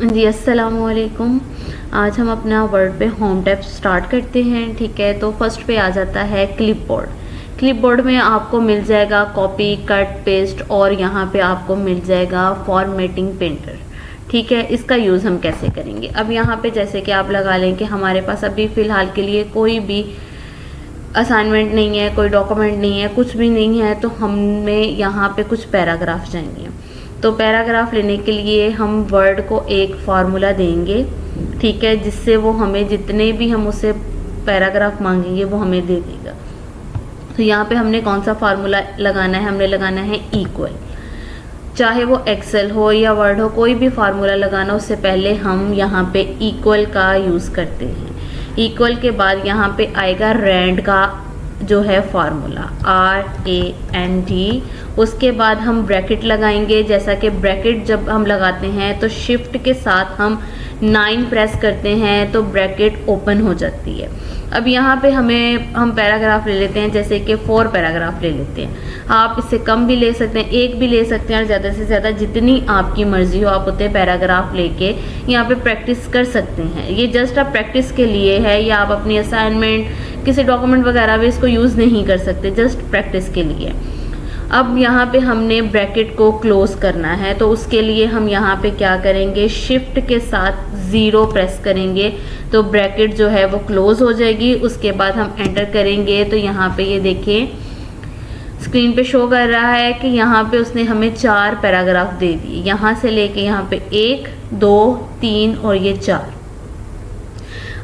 जी अस्सलामुअलैकुम। आज हम अपना वर्ड पे होम टैब स्टार्ट करते हैं। ठीक है, तो फर्स्ट पे आ जाता है क्लिपबोर्ड। क्लिपबोर्ड में आपको मिल जाएगा कॉपी, कट, पेस्ट और यहाँ पे आपको मिल जाएगा फॉर्मेटिंग पेंटर। ठीक है, इसका यूज़ हम कैसे करेंगे। अब यहाँ पे जैसे कि आप लगा लें कि हमारे पास अभी फ़िलहाल के लिए कोई भी असाइनमेंट नहीं है, कोई डॉक्यूमेंट नहीं है, कुछ भी नहीं है, तो हमें यहाँ पे कुछ पैराग्राफ चाहिए। तो पैराग्राफ लेने के लिए हम वर्ड को एक फार्मूला देंगे, ठीक है, जिससे वो हमें जितने भी हम उससे पैराग्राफ मांगेंगे वो हमें दे देगा। तो यहाँ पे हमने कौन सा फार्मूला लगाना है, हमने लगाना है इक्वल। चाहे वो एक्सेल हो या वर्ड हो, कोई भी फार्मूला लगाना उससे पहले हम यहाँ पे इक्वल का यूज़ करते हैं। इक्वल के बाद यहाँ पे आएगा रैंड का जो है फार्मूला RAND। उसके बाद हम ब्रैकेट लगाएंगे। जैसा कि ब्रैकेट जब हम लगाते हैं तो शिफ्ट के साथ हम 9 प्रेस करते हैं तो ब्रैकेट ओपन हो जाती है। अब यहाँ पे हम पैराग्राफ ले लेते हैं, जैसे कि 4 पैराग्राफ ले लेते हैं। आप इससे कम भी ले सकते हैं, एक भी ले सकते हैं, और ज़्यादा से ज़्यादा जितनी आपकी मर्जी हो आप उतने पैराग्राफ लेके यहाँ पे प्रैक्टिस कर सकते हैं। ये जस्ट आप प्रैक्टिस के लिए है, या आप अपनी असाइनमेंट किसी डॉक्यूमेंट वगैरह भी इसको यूज़ नहीं कर सकते, जस्ट प्रैक्टिस के लिए। अब यहाँ पे हमने ब्रैकेट को क्लोज करना है, तो उसके लिए हम यहाँ पे क्या करेंगे, शिफ्ट के साथ 0 प्रेस करेंगे तो ब्रैकेट जो है वो क्लोज हो जाएगी। उसके बाद हम एंटर करेंगे तो यहाँ पे ये देखें स्क्रीन पे शो कर रहा है कि यहाँ पे उसने हमें 4 पैराग्राफ दे दिए, यहाँ से लेके यहाँ पे 1, 2, 3 और ये 4।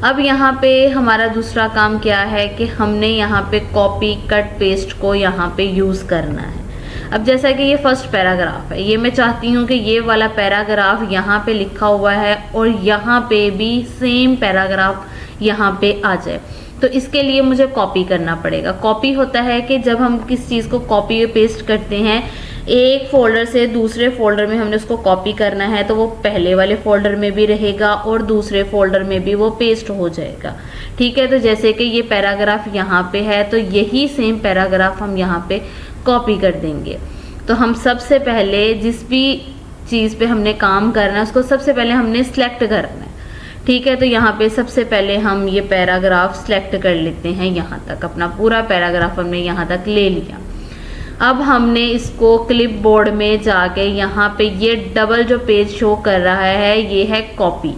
अब यहाँ पे हमारा दूसरा काम क्या है कि हमने यहाँ पे कॉपी, कट, पेस्ट को यहाँ पे यूज़ करना है। अब जैसा कि ये फर्स्ट पैराग्राफ है, ये मैं चाहती हूँ कि ये वाला पैराग्राफ यहाँ पे लिखा हुआ है और यहाँ पे भी सेम पैराग्राफ यहाँ पे आ जाए। तो इसके लिए मुझे कॉपी करना पड़ेगा। कॉपी होता है कि जब हम किस चीज़ को कॉपी पेस्ट करते हैं, एक फोल्डर से दूसरे फोल्डर में हमने उसको कॉपी करना है, तो वो पहले वाले फोल्डर में भी रहेगा और दूसरे फोल्डर में भी वो पेस्ट हो जाएगा। ठीक है, तो जैसे कि ये पैराग्राफ यहाँ पे है तो यही सेम पैराग्राफ हम यहाँ पे कॉपी कर देंगे। तो हम सबसे पहले जिस भी चीज़ पे हमने काम करना है उसको सबसे पहले हमने सिलेक्ट करना है। ठीक है, तो यहाँ पे सबसे पहले हम ये पैराग्राफ सिलेक्ट कर लेते हैं। यहाँ तक अपना पूरा पैराग्राफ हमने यहाँ तक ले लिया। अब हमने इसको क्लिपबोर्ड में जाके यहाँ पे ये डबल जो पेज शो कर रहा है ये है कॉपी,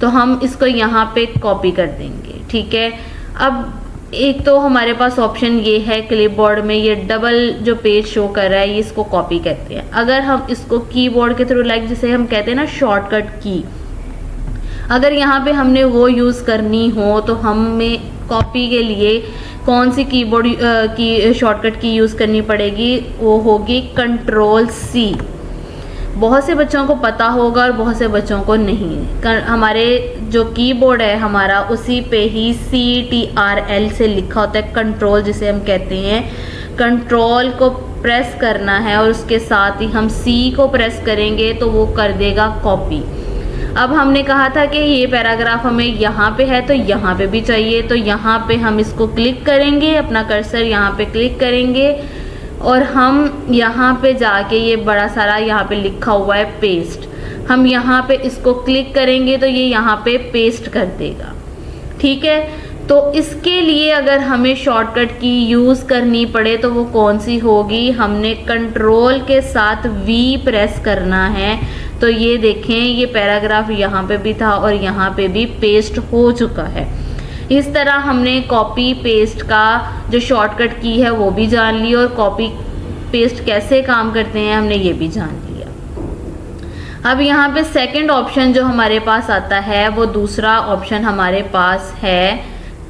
तो हम इसको यहाँ पे कॉपी कर देंगे। ठीक है, अब एक तो हमारे पास ऑप्शन ये है क्लिपबोर्ड में ये डबल जो पेज शो कर रहा है ये इसको कॉपी कहते हैं। अगर हम इसको कीबोर्ड के थ्रू जिसे हम कहते हैं ना शॉर्टकट की, अगर यहाँ पे हमने वो यूज़ करनी हो तो हमें कॉपी के लिए कौन सी कीबोर्ड की शॉर्टकट की यूज़ करनी पड़ेगी, वो होगी Ctrl+C। बहुत से बच्चों को पता होगा और बहुत से बच्चों को नहीं। हमारे जो कीबोर्ड है हमारा उसी पे ही CTRL से लिखा होता है कंट्रोल, जिसे हम कहते हैं। कंट्रोल को प्रेस करना है और उसके साथ ही हम C को प्रेस करेंगे तो वो कर देगा कॉपी। अब हमने कहा था कि ये पैराग्राफ हमें यहाँ पे है तो यहाँ पे भी चाहिए, तो यहाँ पे हम इसको क्लिक करेंगे, अपना कर्सर यहाँ पे क्लिक करेंगे और हम यहाँ पे जाके ये बड़ा सारा यहाँ पे लिखा हुआ है पेस्ट, हम यहाँ पे इसको क्लिक करेंगे तो ये यहाँ पे पेस्ट कर देगा। ठीक है, तो इसके लिए अगर हमें शॉर्टकट की यूज़ करनी पड़े तो वो कौन सी होगी, हमने कंट्रोल के साथ V प्रेस करना है। तो ये देखें ये पैराग्राफ यहाँ पे भी था और यहाँ पे भी पेस्ट हो चुका है। इस तरह हमने कॉपी पेस्ट का जो शॉर्टकट की है वो भी जान ली और कॉपी पेस्ट कैसे काम करते हैं हमने ये भी जान लिया। अब यहाँ पे सेकंड ऑप्शन जो हमारे पास आता है वो दूसरा ऑप्शन हमारे पास है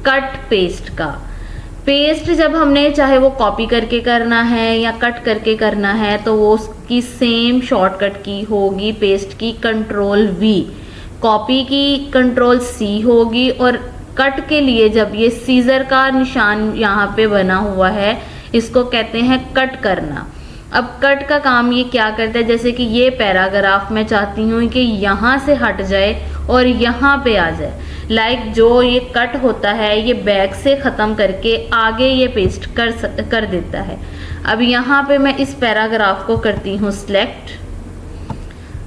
कट पेस्ट का। पेस्ट जब हमने चाहे वो कॉपी करके करना है या कट करके करना है तो वो उसकी सेम शॉर्टकट की होगी पेस्ट की Ctrl+V, कॉपी की Ctrl+C होगी, और कट के लिए जब ये सीजर का निशान यहाँ पे बना हुआ है इसको कहते हैं कट करना। अब कट का काम ये क्या करता है, जैसे कि ये पैराग्राफ मैं चाहती हूँ कि यहाँ से हट जाए और यहाँ पे आ जाए, लाइक जो ये कट होता है ये बैक से ख़त्म करके आगे ये पेस्ट कर देता है। अब यहाँ पे मैं इस पैराग्राफ को करती हूँ सिलेक्ट।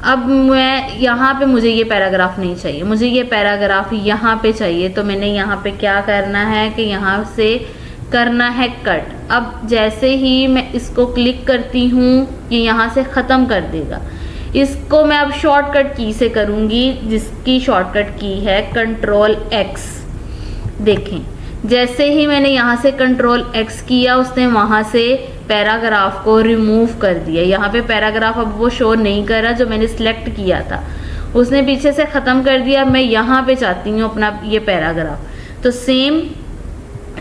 अब मैं यहाँ पे मुझे ये पैराग्राफ नहीं चाहिए, मुझे ये पैराग्राफ यहाँ पे चाहिए। तो मैंने यहाँ पे क्या करना है कि यहाँ से करना है कट। अब जैसे ही मैं इसको क्लिक करती हूँ ये यहाँ से ख़त्म कर देगा। इसको मैं अब शॉर्टकट की से करूँगी, जिसकी शॉर्टकट की है कंट्रोल एक्स। देखें जैसे ही मैंने यहाँ से कंट्रोल एक्स किया उसने वहाँ से पैराग्राफ को रिमूव कर दिया। यहाँ पे पैराग्राफ अब वो शो नहीं कर रहा जो मैंने सिलेक्ट किया था, उसने पीछे से ख़त्म कर दिया। मैं यहाँ पे चाहती हूँ अपना ये पैराग्राफ। तो सेम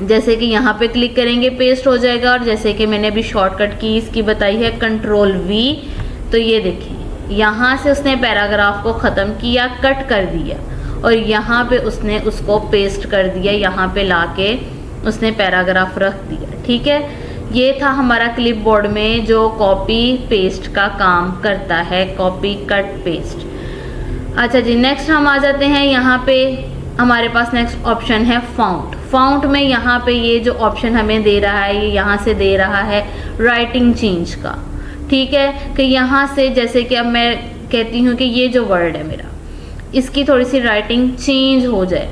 जैसे कि यहाँ पे क्लिक करेंगे पेस्ट हो जाएगा, और जैसे कि मैंने अभी शॉर्टकट की इसकी बताई है कंट्रोल वी। तो ये देखें यहाँ से उसने पैराग्राफ को ख़त्म किया, कट कर दिया, और यहाँ पे उसने उसको पेस्ट कर दिया, यहाँ पे लाके उसने पैराग्राफ रख दिया। ठीक है, ये था हमारा क्लिपबोर्ड में जो कॉपी पेस्ट का काम करता है, कॉपी कट पेस्ट। अच्छा जी, नेक्स्ट हम आ जाते हैं यहाँ पे। हमारे पास नेक्स्ट ऑप्शन है फाउंट। फाउंट में यहाँ पे ये जो ऑप्शन हमें दे रहा है, ये यहाँ से दे रहा है राइटिंग चेंज का। ठीक है, कि यहाँ से जैसे कि अब मैं कहती हूँ कि ये जो वर्ड है मेरा, इसकी थोड़ी सी राइटिंग चेंज हो जाए।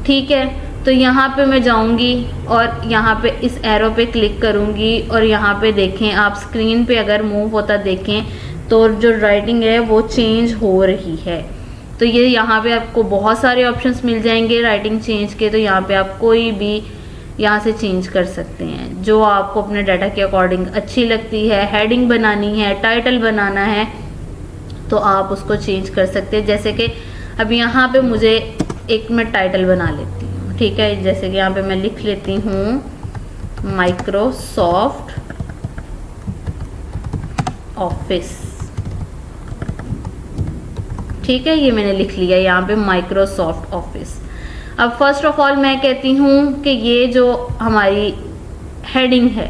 ठीक है, तो यहाँ पे मैं जाऊँगी और यहाँ पे इस एरो पे क्लिक करूँगी, और यहाँ पे देखें आप स्क्रीन पे अगर मूव होता देखें तो जो राइटिंग है वो चेंज हो रही है। तो ये यहाँ पे आपको बहुत सारे ऑप्शंस मिल जाएंगे राइटिंग चेंज के। तो यहाँ पे आप कोई भी यहाँ से चेंज कर सकते हैं जो आपको अपने डाटा के अकॉर्डिंग अच्छी लगती है। हेडिंग बनानी है, टाइटल बनाना है, तो आप उसको चेंज कर सकते हैं। जैसे कि अब यहाँ पे मुझे एक मैं टाइटल बना लेती हूँ। ठीक है, जैसे कि यहाँ पे मैं लिख लेती हूँ माइक्रोसॉफ्ट ऑफिस। ठीक है, ये मैंने लिख लिया यहाँ पे माइक्रोसॉफ्ट ऑफिस। अब फर्स्ट ऑफ ऑल मैं कहती हूँ कि ये जो हमारी हेडिंग है,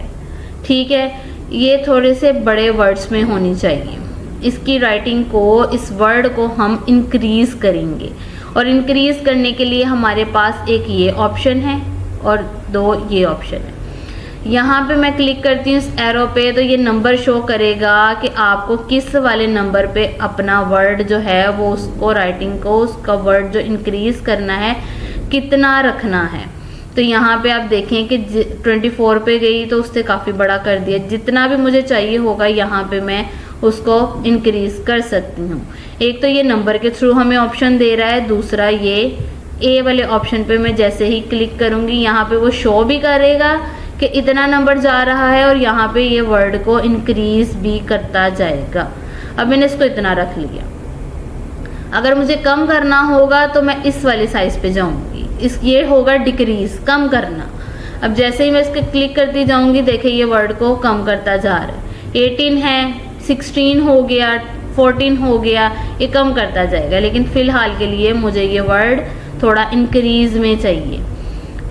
ठीक है, ये थोड़े से बड़े वर्ड्स में होनी चाहिए। इसकी राइटिंग को, इस वर्ड को हम इंक्रीज करेंगे, और इंक्रीज करने के लिए हमारे पास एक ये ऑप्शन है और दो ये ऑप्शन है। यहाँ पे मैं क्लिक करती हूँ इस एरो पे, तो ये नंबर शो करेगा कि आपको किस वाले नंबर पे अपना वर्ड जो है वो उसको राइटिंग को, उसका वर्ड जो इंक्रीज करना है कितना रखना है। तो यहाँ पे आप देखें कि 24 पे गई तो उससे काफ़ी बड़ा कर दिया। जितना भी मुझे चाहिए होगा यहाँ पे मैं उसको इंक्रीज कर सकती हूँ। एक तो ये नंबर के थ्रू हमें ऑप्शन दे रहा है, दूसरा ये ए वाले ऑप्शन पे मैं जैसे ही क्लिक करूँगी यहाँ पे वो शो भी करेगा कि इतना नंबर जा रहा है, और यहाँ पे ये वर्ड को इंक्रीज भी करता जाएगा। अब मैंने इसको इतना रख लिया। अगर मुझे कम करना होगा तो मैं इस वाले साइज पे जाऊंगी, इस ये होगा डिक्रीज, कम करना। अब जैसे ही मैं इसके क्लिक करती जाऊंगी देखिए ये वर्ड को कम करता जा रहा है। 18 है, 16 हो गया, 14 हो गया, ये कम करता जाएगा। लेकिन फ़िलहाल के लिए मुझे ये वर्ड थोड़ा इंक्रीज में चाहिए।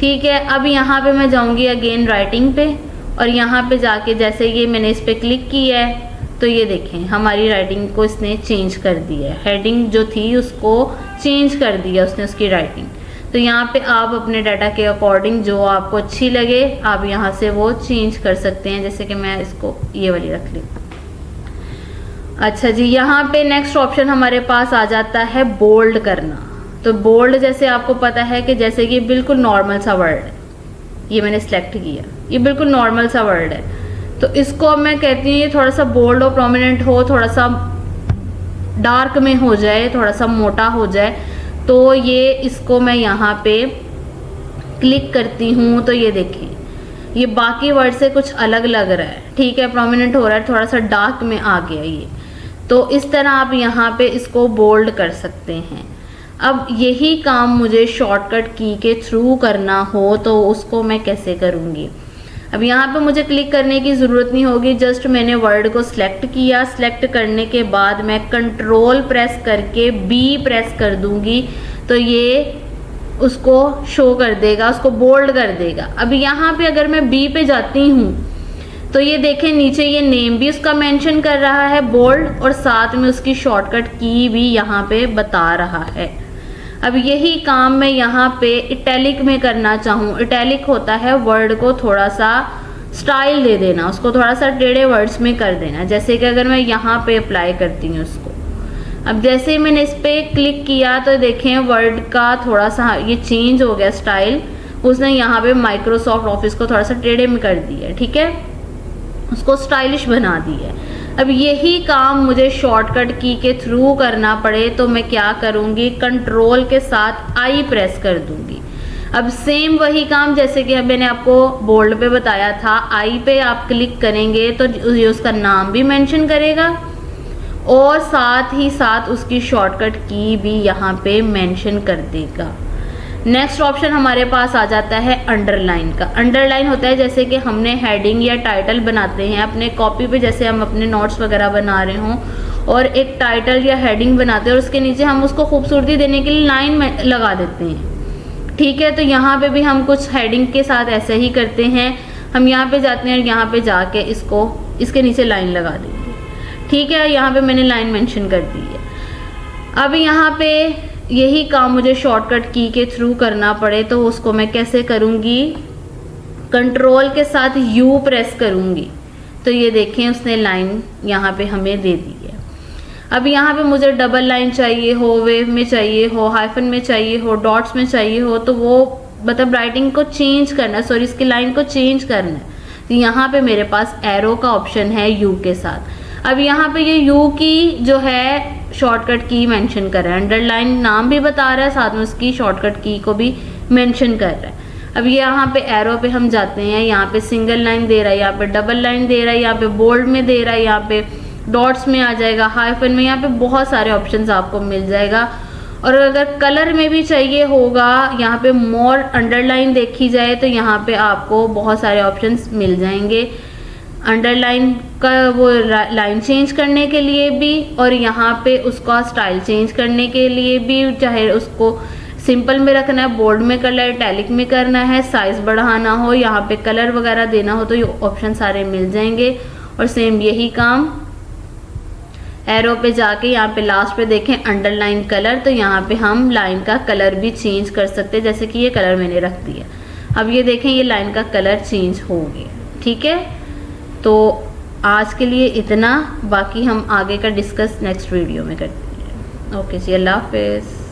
ठीक है, अब यहाँ पे मैं जाऊँगी अगेन राइटिंग पे, और यहाँ पे जाके जैसे ये मैंने इस पर क्लिक किया है तो ये देखें हमारी राइटिंग को इसने चेंज कर दिया है। हेडिंग जो थी उसको चेंज कर दिया उसने, उसकी राइटिंग। तो यहाँ पे आप अपने डाटा के अकॉर्डिंग जो आपको अच्छी लगे आप यहाँ से वो चेंज कर सकते हैं। जैसे कि मैं इसको ये वाली रख ली। अच्छा जी, यहाँ पे नेक्स्ट ऑप्शन हमारे पास आ जाता है बोल्ड करना। तो बोल्ड जैसे आपको पता है कि जैसे कि बिल्कुल नॉर्मल सा वर्ड है, ये मैंने सेलेक्ट किया, ये बिल्कुल नॉर्मल सा वर्ड है, तो इसको अब मैं कहती हूँ ये थोड़ा सा बोल्ड और प्रोमिनेंट हो, थोड़ा सा डार्क में हो जाए, थोड़ा सा मोटा हो जाए। तो ये इसको मैं यहाँ पे क्लिक करती हूँ तो ये देखें ये बाकी वर्ड से कुछ अलग लग रहा है। ठीक है, प्रोमिनेंट हो रहा है, थोड़ा सा डार्क में आ गया ये। तो इस तरह आप यहाँ पे इसको बोल्ड कर सकते हैं। अब यही काम मुझे शॉर्टकट की के थ्रू करना हो तो उसको मैं कैसे करूँगी। अब यहाँ पे मुझे क्लिक करने की ज़रूरत नहीं होगी, जस्ट मैंने वर्ड को सिलेक्ट किया। सिलेक्ट करने के बाद मैं कंट्रोल प्रेस करके बी प्रेस कर दूँगी तो ये उसको शो कर देगा, उसको बोल्ड कर देगा। अब यहाँ पे अगर मैं बी पे जाती हूँ तो ये देखें नीचे ये नेम भी उसका मेंशन कर रहा है बोल्ड, और साथ में उसकी शॉर्टकट की भी यहाँ पे बता रहा है। अब यही काम मैं यहाँ पे इटैलिक में करना चाहूँ। इटैलिक होता है वर्ड को थोड़ा सा स्टाइल दे देना, उसको थोड़ा सा टेढ़े वर्ड्स में कर देना। जैसे कि अगर मैं यहाँ पे अप्लाई करती हूँ उसको, अब जैसे ही मैंने इस पे क्लिक किया तो देखें वर्ड का थोड़ा सा ये चेंज हो गया स्टाइल। उसने यहाँ पे माइक्रोसॉफ्ट ऑफिस को थोड़ा सा टेढ़े में कर दिया है, ठीक है, उसको स्टाइलिश बना दिया है। अब यही काम मुझे शॉर्टकट की के थ्रू करना पड़े तो मैं क्या करूँगी, कंट्रोल के साथ आई प्रेस कर दूँगी। अब सेम वही काम जैसे कि मैंने आपको बोल्ड पे बताया था, आई पे आप क्लिक करेंगे तो ये उसका नाम भी मेंशन करेगा और साथ ही साथ उसकी शॉर्टकट की भी यहाँ पे मेंशन कर देगा। नेक्स्ट ऑप्शन हमारे पास आ जाता है अंडरलाइन का। अंडरलाइन होता है जैसे कि हमने हेडिंग या टाइटल बनाते हैं अपने कॉपी पे, जैसे हम अपने नोट्स वगैरह बना रहे हों और एक टाइटल या हेडिंग बनाते हैं और उसके नीचे हम उसको खूबसूरती देने के लिए लाइन में लगा देते हैं, ठीक है। तो यहाँ पे भी हम कुछ हेडिंग के साथ ऐसे ही करते हैं, हम यहाँ पे जाते हैं और यहाँ पे जाके इसको इसके नीचे लाइन लगा देंगे, ठीक है। यहाँ पे मैंने लाइन मेंशन कर दी है। अब यहाँ पे यही काम मुझे शॉर्टकट की के थ्रू करना पड़े तो उसको मैं कैसे करूँगी, कंट्रोल के साथ यू प्रेस करूँगी तो ये देखें उसने लाइन यहाँ पे हमें दे दी है। अब यहाँ पे मुझे डबल लाइन चाहिए हो, वेव में चाहिए हो, हाइफन में चाहिए हो, डॉट्स में चाहिए हो, तो वो मतलब राइटिंग को चेंज करना, सॉरी इसकी लाइन को चेंज करना है तो यहाँ पे मेरे पास एरो का ऑप्शन है यू के साथ। अब यहाँ पे ये यू की जो है शॉर्टकट की मेंशन कर रहा है, अंडरलाइन नाम भी बता रहा है, साथ में उसकी शॉर्टकट की को भी मेंशन कर रहा है। अब यहाँ पे एरो पे हम जाते हैं, यहाँ पे सिंगल लाइन दे रहा है, यहाँ पे डबल लाइन दे रहा है, यहाँ पे बोल्ड में दे रहा है, यहाँ पे डॉट्स में आ जाएगा, हाइफन में, यहाँ पे बहुत सारे ऑप्शंस आपको मिल जाएगा। और अगर कलर में भी चाहिए होगा, यहाँ पे मोर अंडरलाइन देखी जाए तो यहाँ पे आपको बहुत सारे ऑप्शंस मिल जाएंगे, अंडरलाइन का वो लाइन चेंज करने के लिए भी और यहाँ पे उसका स्टाइल चेंज करने के लिए भी, चाहे उसको सिंपल में रखना है, बोल्ड में करना है, इटैलिक में करना है, साइज बढ़ाना हो, यहाँ पे कलर वगैरह देना हो तो ये ऑप्शन सारे मिल जाएंगे। और सेम यही काम एरो पे जाके यहाँ पे लास्ट पे देखें अंडरलाइन कलर, तो यहाँ पे हम लाइन का कलर भी चेंज कर सकते हैं, जैसे कि ये कलर मैंने रख दिया। अब ये देखें ये लाइन का कलर चेंज हो गया, ठीक है। तो आज के लिए इतना, बाकी हम आगे का डिस्कस नेक्स्ट वीडियो में करते हैं। ओके जी, अल्लाह हाफिज़।